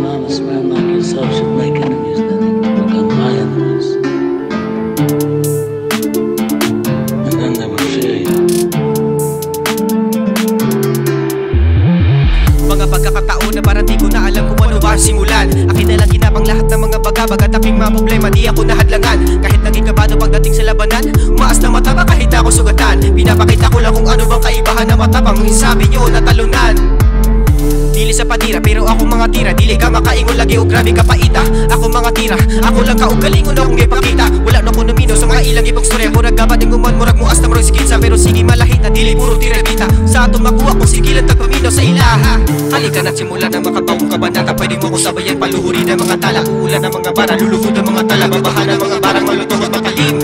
an honest man like yourself should make enemies that they become my enemies. And then they will fear you. Mga pagkakataon na parang di ko na alam kung ano ba ang simulan. Akin na lang ginapang lahat ng mga baga-bagat aking mga problema, di ako nahadlangan. Kahit naging kabado pagdating sa labanan, maas na mataba kahit ako sugatan. Pinapakita ko lang kung ano bang kaibahan na matabang. Sabi nyo natalunan. Dili sa patira, pero ako mga tira. Dili ka makaingon lagi o grabe ka paita. Ako mga tira, ako lang kaugalingon akong ipakita. Wala na ko numino sa mga ilang ibang storya. Murag gabad ng guman, murag muas na murag skitsa. Pero sige malahit na dili puro tira kita. Sa atong makuha kung sigilan tagpamino sa ilaha. Halika na't simula ng makabawang kabanata. Pwede mo ko sabayan paluhuri ng mga tala. Uulan ng mga bara, lulugod ng mga tala. Babahan ng mga barang malutong at makalim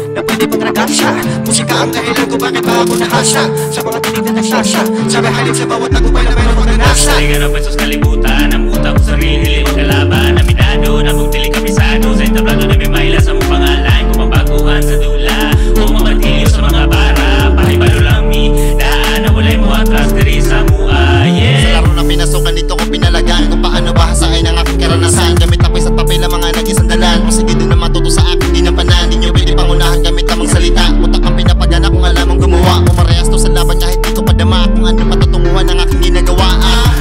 na pwede pang ragasya. Musika ang dahilan ko bakit ba ako nahasya. Sa mga tinig na nagsasya, sa halip sa bawat tagumpay na mayroon mga nasa. Ganap sa kalibutan, ang utak ko sarili, dili magkalaban, naminado, nabugtili kabisado, sa entablado na may maila sa mong pangalan, kung mabaguhan sa dula, kung mamadilyo sa mga bara, pahibalo lang mi, daan na walay mo atras, diri sa mua, yeah. Sa laro na pinasukan dito ko pinalagaan, kung paano bahasain ang aking karanasan, gamit tapis at papel ang mga nag-isandalan, kung sige din na matuto sa aking ginampanan, di nyo pwede pangunahan gamit tamang salita, utak ang pinapagana kung alam mong gumawa, umarehas to sa laban kahit di ko padama, kung ano matutunguhan ang aking ginagawa,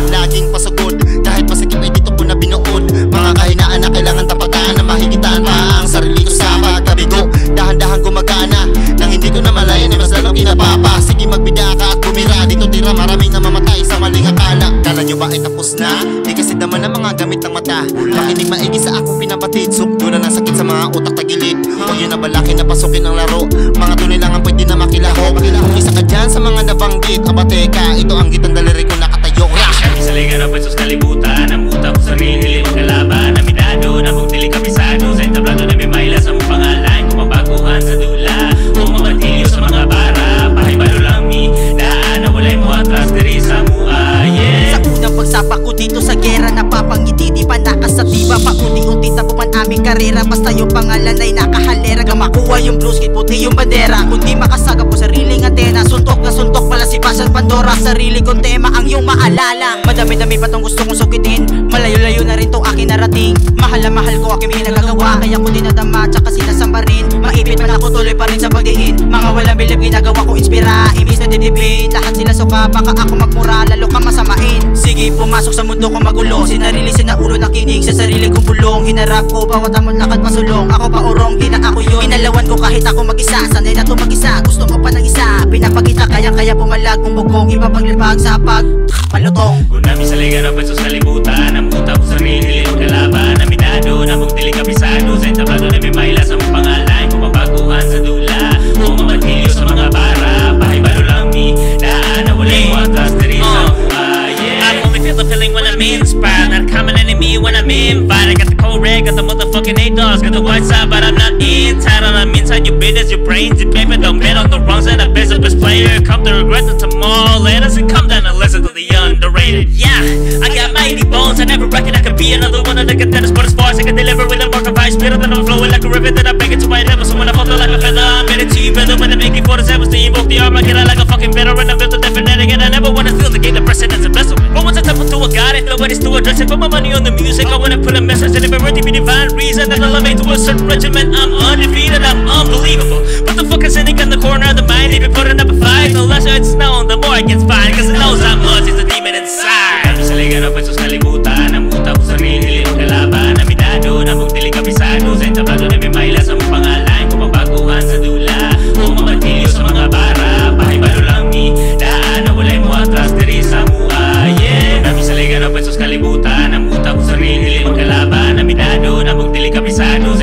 laging pasagod kahit masakit ay dito ko na binuod. Mga kahinaan na kailangan tapatan na mahigitan pa ang sarili ko sa pagkabigo. Dahan-dahan gumagana nang hindi ko na malaya na mas lalong kinapapa. Sige magbida ka at bumira, dito tira maraming namamatay sa maling akala. Kala nyo ba ay tapos na? Di kasi naman ang mga gamit ng mata. Makinig maigi sa akong pinabatid. Sukdo na ng sakit sa mga utak tagilid. Huwag yun na balakin na pasukin ang laro. Mga tunay lang ang pwede na makilahok. Kung isa ka dyan sa mga nabanggit, abate ka, ito ang gitang daliri ko nakatayo. Sa liga na sa kalibutan, ang utak ko sarili, dili magkalaban, naminado, nabugtili kabisado, sa entablado na may maila sa mong pangalan, kung mabaguhan sa dula, kung mamadilyo sa mga bara, pahibalo lang mi, daan na walay mo atras, diri sa mua, yeah. Sa unang pagsapa ko dito sa gera, napapangiti, di pa nakasatiba, paunti-unti tapuman aming karera, basta yung pangalan ay nakahalera, ga makuha yung blue skin, puti yung bandera, kundi makasagap po sariling antena, suntok na suntok pala si Passion Pandora, sarili kong tema ang iyong maalala. Madami-dami pa tong gusto kong sukitin, malayo-layo na rin tong aking narating. Mahal na mahal ko aking minagagawa, kaya ko dinadama tsaka sinasamba rin. Maipit man ako tuloy pa rin sa pagdiin, mga walang bilib ginagawa ko inspira, imbis na didibin. Lahat sila suka, baka ako magmura, lalo ka masamain. Sige pumasok sa mundo ko magulo, sinarili sinaulo nakinig sa sarili kong bulong. Hinarap ko bawat amon lakad pasulong, ako pa urong, di na ako yun. Inalawan ko kahit ako mag-isa, sanay na to mag-isa, gusto mo pa ng isa. Pinapakita kaya pumalag kung bugong, iba paglipag sa pagpalutong. Kunami sa liga na sa kalibutan, ang utak ko sarili, dili magkalaban, naminado, nabugtili kabisado, sa entablado na may maila sa mong pangalan, kung mabaguhan sa dula, kung mamadilyo sa mga bara, pahibalo lang mi, daan na walay mo atras, diri sa mua, yeah. I only feel the feeling when I'm inspired, not a common enemy when I'm invited. I got the cold red, got the motherfucking A-dogs, got the white side, but I'm not entitled. I'm inside your business, your brains, your paper, don't bet on the wrongs and the best of this player. Come to regret the tomorrow later, so come down and listen to the underrated. Yeah, I got mighty bones, I never reckon I could be another one of the contenders, but as far as I can deliver with a mark of ice, spirit that I'm flowing like a river, that I bring it to my level. So when I fall like a feather, I'm headed to you better. When I'm making 47s to invoke the arm, I get out like a fucking veteran. I built a definite again, I never wanna steal the game, the precedence the best of it. But once I temple to a god, if nobody's to address it, put my money on the music, I wanna put a message, and if it were to be divine reason, then I'll elevate to a certain regiment. I'm undefeated, I'm unbelievable. What the fuck is sitting in the corner of the mind, even putting up a fight? The less it's known, the more it gets fine, cause it knows how much is the demon inside. Kami sa liga na sa kalibutan, ang utak ko sarili, dili magkalaban, naminado, nabugtili kabisado, sa entablado na may maila sa mong pangalan, kung mabaguhan sa dula, kung mamadilyo sa mga bara, pahibalo lang mi, daan na walay mo atras, diri sa mua, yeah. Kami sa liga na sa kalibutan, ang utak ko sarili, dili magkalaban, naminado, nabugtili kabisado,